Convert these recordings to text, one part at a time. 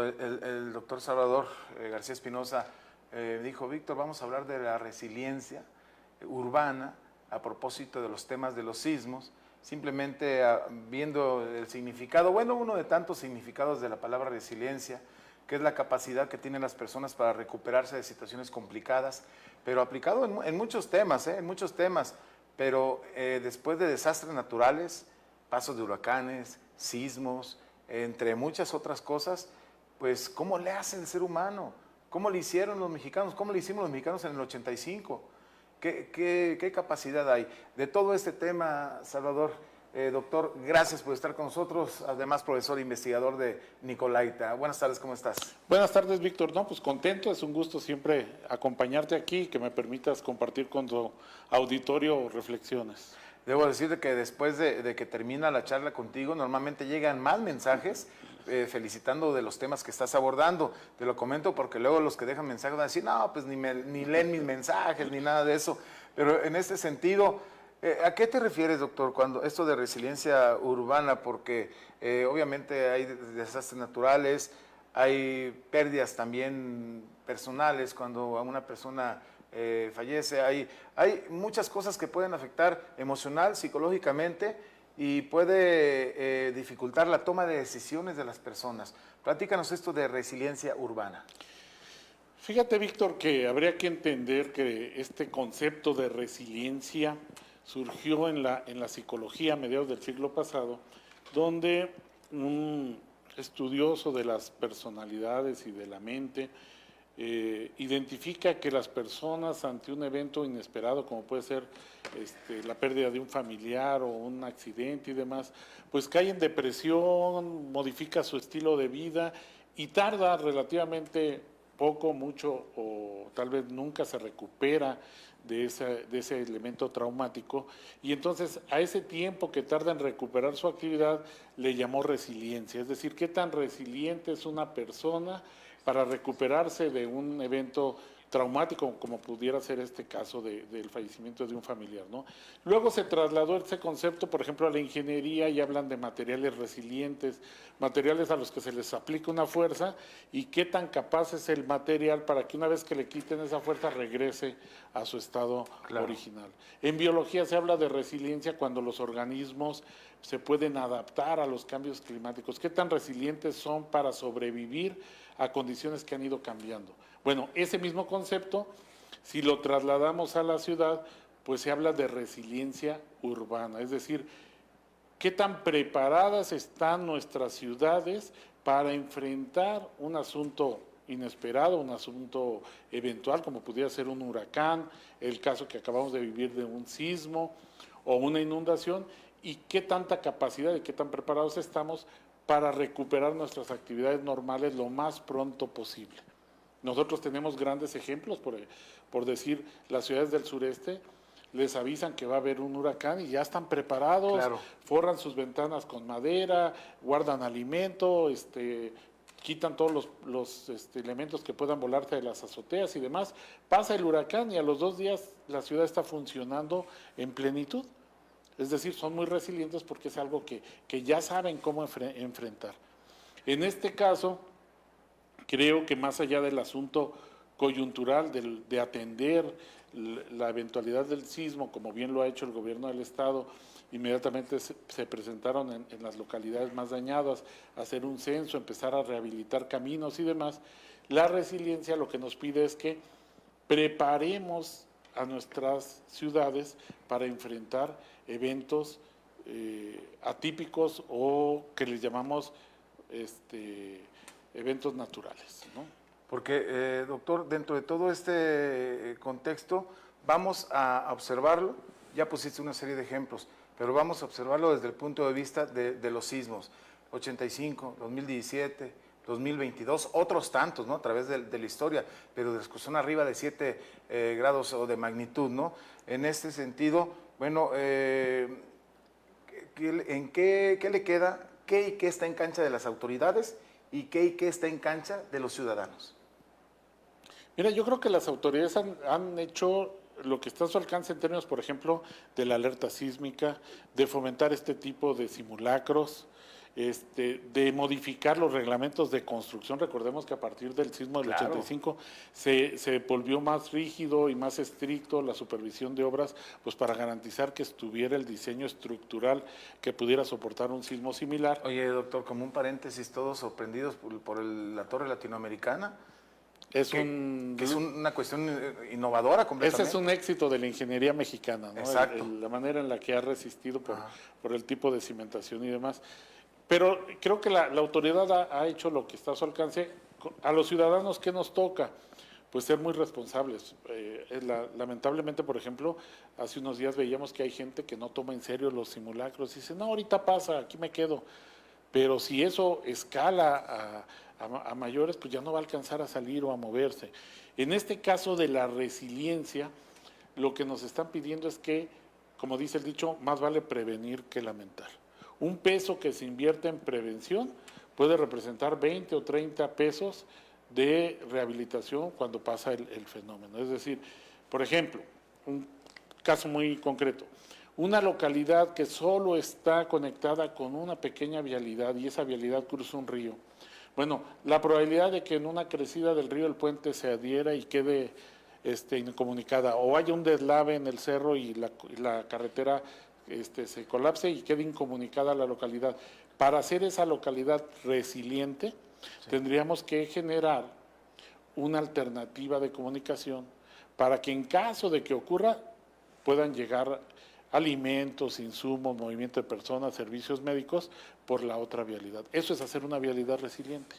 cuando el doctor Salvador García Espinosa dijo, Víctor, vamos a hablar de la resiliencia urbana a propósito de los temas de los sismos, simplemente viendo el significado, bueno, uno de tantos significados de la palabra resiliencia, que es la capacidad que tienen las personas para recuperarse de situaciones complicadas, pero aplicado en muchos temas, en muchos temas, pero después de desastres naturales, pasos de huracanes, sismos, entre muchas otras cosas, pues ¿cómo le hace el ser humano? ¿Cómo le hicieron los mexicanos? ¿Cómo le hicimos los mexicanos en el 85? ¿Qué capacidad hay? De todo este tema, Salvador, doctor, gracias por estar con nosotros, además profesor e investigador de Nicolaita. Buenas tardes, ¿cómo estás? Buenas tardes, Víctor. No, pues contento, es un gusto siempre acompañarte aquí y que me permitas compartir con tu auditorio reflexiones. Debo decirte que después de que termina la charla contigo, normalmente llegan más mensajes felicitando de los temas que estás abordando. Te lo comento porque luego los que dejan mensajes van a decir, no, pues ni leen mis mensajes, ni nada de eso. Pero en este sentido, ¿a qué te refieres, doctor, cuando esto de resiliencia urbana? Porque obviamente hay desastres naturales, hay pérdidas también personales cuando a una persona fallece, hay muchas cosas que pueden afectar emocional, psicológicamente y puede dificultar la toma de decisiones de las personas. Platícanos esto de resiliencia urbana. Fíjate, Víctor, que habría que entender que este concepto de resiliencia surgió en la psicología a mediados del siglo pasado, donde un estudioso de las personalidades y de la mente identifica que las personas ante un evento inesperado, como puede ser la pérdida de un familiar o un accidente y demás, pues cae en depresión, modifica su estilo de vida y tarda relativamente poco, mucho o tal vez nunca se recupera de ese elemento traumático, y entonces a ese tiempo que tarda en recuperar su actividad le llamó resiliencia, es decir, qué tan resiliente es una persona para recuperarse de un evento traumático, como pudiera ser este caso del fallecimiento de un familiar, ¿no? Luego se trasladó ese concepto, por ejemplo, a la ingeniería y hablan de materiales resilientes, materiales a los que se les aplica una fuerza y qué tan capaz es el material para que una vez que le quiten esa fuerza regrese a su estado original. En biología se habla de resiliencia cuando los organismos se pueden adaptar a los cambios climáticos. ¿Qué tan resilientes son para sobrevivir a condiciones que han ido cambiando? Bueno, ese mismo concepto, si lo trasladamos a la ciudad, pues se habla de resiliencia urbana, es decir, qué tan preparadas están nuestras ciudades para enfrentar un asunto inesperado, un asunto eventual, como pudiera ser un huracán, el caso que acabamos de vivir de un sismo o una inundación, y qué tanta capacidad y qué tan preparados estamos para recuperar nuestras actividades normales lo más pronto posible. Nosotros tenemos grandes ejemplos, por decir, las ciudades del sureste les avisan que va a haber un huracán y ya están preparados, forran sus ventanas con madera, guardan alimento, quitan todos los elementos que puedan volarse de las azoteas y demás. Pasa el huracán y a los 2 días la ciudad está funcionando en plenitud. Es decir, son muy resilientes porque es algo que ya saben cómo enfrentar. En este caso, creo que más allá del asunto coyuntural de atender la eventualidad del sismo, como bien lo ha hecho el gobierno del estado, inmediatamente se presentaron en las localidades más dañadas, hacer un censo, empezar a rehabilitar caminos y demás. La resiliencia lo que nos pide es que preparemos a nuestras ciudades para enfrentar eventos atípicos o que les llamamos eventos naturales, ¿no? Porque, doctor, dentro de todo este contexto, vamos a observarlo, ya pusiste una serie de ejemplos, pero vamos a observarlo desde el punto de vista de los sismos, 85, 2017, 2022, otros tantos, ¿no? A través de la historia, pero de los que son arriba de 7 grados o de magnitud, ¿no? En este sentido, bueno, ¿qué le queda? ¿Qué y qué está en cancha de las autoridades? ¿Y qué está en cancha de los ciudadanos? Mira, yo creo que las autoridades han hecho lo que está a su alcance en términos, por ejemplo, de la alerta sísmica, de fomentar este tipo de simulacros, de modificar los reglamentos de construcción. Recordemos que a partir del sismo del Claro. 85 se volvió más rígido y más estricto la supervisión de obras, pues para garantizar que estuviera el diseño estructural que pudiera soportar un sismo similar. Oye, doctor, como un paréntesis, todos sorprendidos por la Torre Latinoamericana, Es que es una cuestión innovadora completamente. Ese es un éxito de la ingeniería mexicana, ¿no? Exacto. La manera en la que ha resistido Ajá. por el tipo de cimentación y demás. Pero creo que la autoridad ha hecho lo que está a su alcance. A los ciudadanos, ¿qué nos toca? Pues ser muy responsables. Lamentablemente, por ejemplo, hace unos días veíamos que hay gente que no toma en serio los simulacros y dice, no, ahorita pasa, aquí me quedo. Pero si eso escala a mayores, pues ya no va a alcanzar a salir o a moverse. En este caso de la resiliencia, lo que nos están pidiendo es que, como dice el dicho, más vale prevenir que lamentar. Un peso que se invierte en prevención puede representar 20 o 30 pesos de rehabilitación cuando pasa el fenómeno. Es decir, por ejemplo, un caso muy concreto, una localidad que solo está conectada con una pequeña vialidad y esa vialidad cruza un río. Bueno, la probabilidad de que en una crecida del río el puente se adhiera y quede incomunicada, o haya un deslave en el cerro y la carretera se colapse y quede incomunicada la localidad. Para hacer esa localidad resiliente, tendríamos que generar una alternativa de comunicación para que en caso de que ocurra puedan llegar alimentos, insumos, movimiento de personas, servicios médicos por la otra vialidad. Eso es hacer una vialidad resiliente.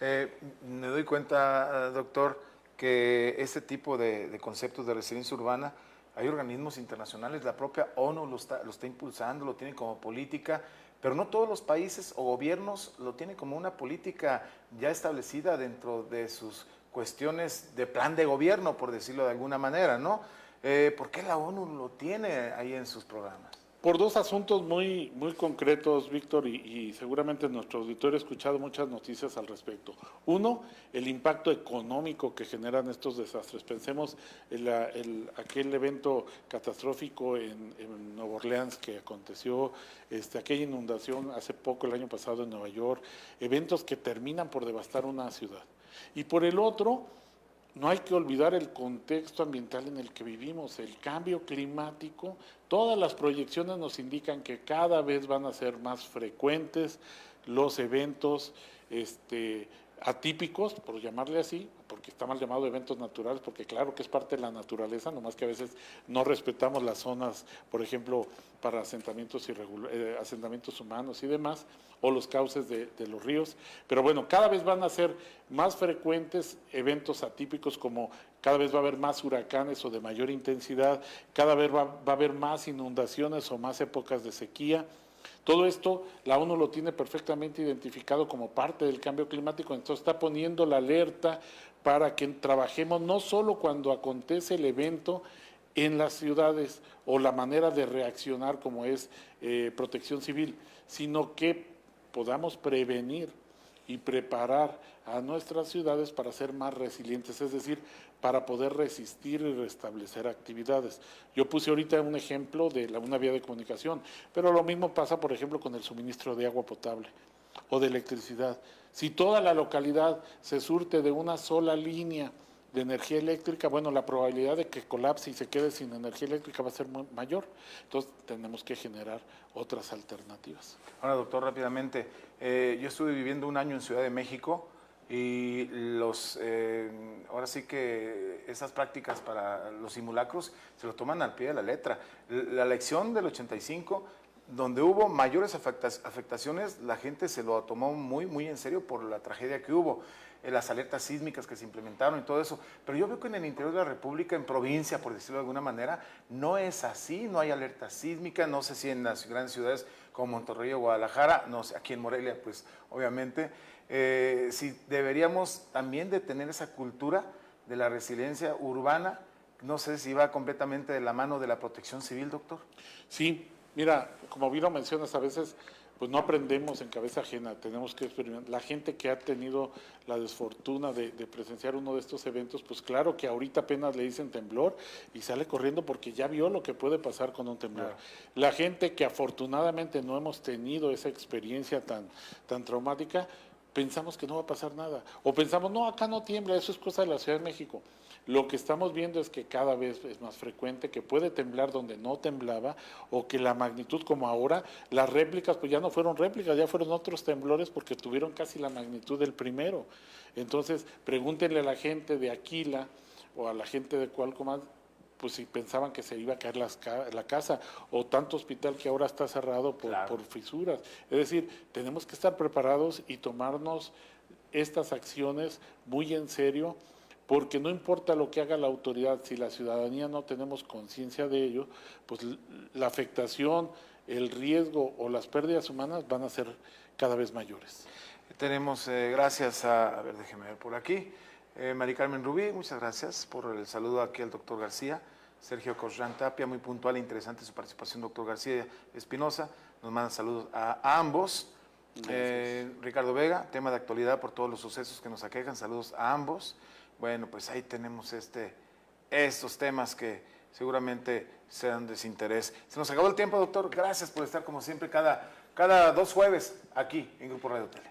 Me doy cuenta, doctor, que este tipo de conceptos de resiliencia urbana, hay organismos internacionales, la propia ONU lo está impulsando, lo tiene como política, pero no todos los países o gobiernos lo tienen como una política ya establecida dentro de sus cuestiones de plan de gobierno, por decirlo de alguna manera, ¿no? ¿Por qué la ONU lo tiene ahí en sus programas? Por dos asuntos muy, muy concretos, Víctor, y seguramente nuestro auditorio ha escuchado muchas noticias al respecto. Uno, el impacto económico que generan estos desastres. Pensemos en aquel evento catastrófico en Nueva Orleans que aconteció, aquella inundación hace poco, el año pasado en Nueva York, eventos que terminan por devastar una ciudad. Y por el otro, no hay que olvidar el contexto ambiental en el que vivimos, el cambio climático. Todas las proyecciones nos indican que cada vez van a ser más frecuentes los eventos atípicos, por llamarle así, porque está mal llamado eventos naturales, porque claro que es parte de la naturaleza, nomás que a veces no respetamos las zonas, por ejemplo, para asentamientos humanos y demás, o los cauces de los ríos. Pero bueno, cada vez van a ser más frecuentes eventos atípicos, como cada vez va a haber más huracanes o de mayor intensidad, cada vez va a haber más inundaciones o más épocas de sequía. Todo esto la ONU lo tiene perfectamente identificado como parte del cambio climático, entonces está poniendo la alerta para que trabajemos no solo cuando acontece el evento en las ciudades o la manera de reaccionar como es protección civil, sino que podamos prevenir y preparar a nuestras ciudades para ser más resilientes, es decir, para poder resistir y restablecer actividades. Yo puse ahorita un ejemplo de una vía de comunicación, pero lo mismo pasa, por ejemplo, con el suministro de agua potable o de electricidad. Si toda la localidad se surte de una sola línea de energía eléctrica, bueno, la probabilidad de que colapse y se quede sin energía eléctrica va a ser mayor. Entonces, tenemos que generar otras alternativas. Ahora, doctor, rápidamente, yo estuve viviendo un año en Ciudad de México y ahora sí que esas prácticas para los simulacros se lo toman al pie de la letra. La lección del 85, donde hubo mayores afectaciones, la gente se lo tomó muy, muy en serio por la tragedia que hubo, las alertas sísmicas que se implementaron y todo eso. Pero yo veo que en el interior de la República, en provincia, por decirlo de alguna manera, no es así, no hay alerta sísmica, no sé si en las grandes ciudades como Monterrey o Guadalajara, no sé, aquí en Morelia, pues obviamente, si deberíamos también de tener esa cultura de la resiliencia urbana, no sé si va completamente de la mano de la protección civil, doctor. Sí, mira, como bien lo mencionas, a veces pues no aprendemos en cabeza ajena, tenemos que experimentar. La gente que ha tenido la desfortuna de presenciar uno de estos eventos, pues claro que ahorita apenas le dicen temblor y sale corriendo porque ya vio lo que puede pasar con un temblor. Claro. La gente que afortunadamente no hemos tenido esa experiencia tan traumática, pensamos que no va a pasar nada. O pensamos, no, acá no tiembla, eso es cosa de la Ciudad de México. Lo que estamos viendo es que cada vez es más frecuente, que puede temblar donde no temblaba, o que la magnitud como ahora, las réplicas pues ya no fueron réplicas, ya fueron otros temblores porque tuvieron casi la magnitud del primero. Entonces, pregúntenle a la gente de Aquila o a la gente de Cualcomán, pues si pensaban que se iba a caer la casa, o tanto hospital que ahora está cerrado por fisuras. Es decir, tenemos que estar preparados y tomarnos estas acciones muy en serio, porque no importa lo que haga la autoridad, si la ciudadanía no tenemos conciencia de ello, pues la afectación, el riesgo o las pérdidas humanas van a ser cada vez mayores. Tenemos, gracias a ver, déjeme ver por aquí, Mari Carmen Rubí, muchas gracias por el saludo aquí al doctor García. Sergio Corrán Tapia, muy puntual e interesante su participación, doctor García Espinosa, nos manda saludos a ambos. Ricardo Vega, tema de actualidad por todos los sucesos que nos aquejan, saludos a ambos. Bueno, pues ahí tenemos estos temas que seguramente serán de desinterés. Se nos acabó el tiempo, doctor. Gracias por estar como siempre cada 2 jueves aquí en Grupo Radio Tele.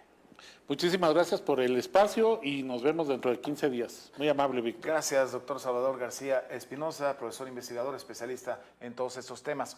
Muchísimas gracias por el espacio y nos vemos dentro de 15 días. Muy amable, Víctor. Gracias, doctor Salvador García Espinosa, profesor investigador, especialista en todos estos temas.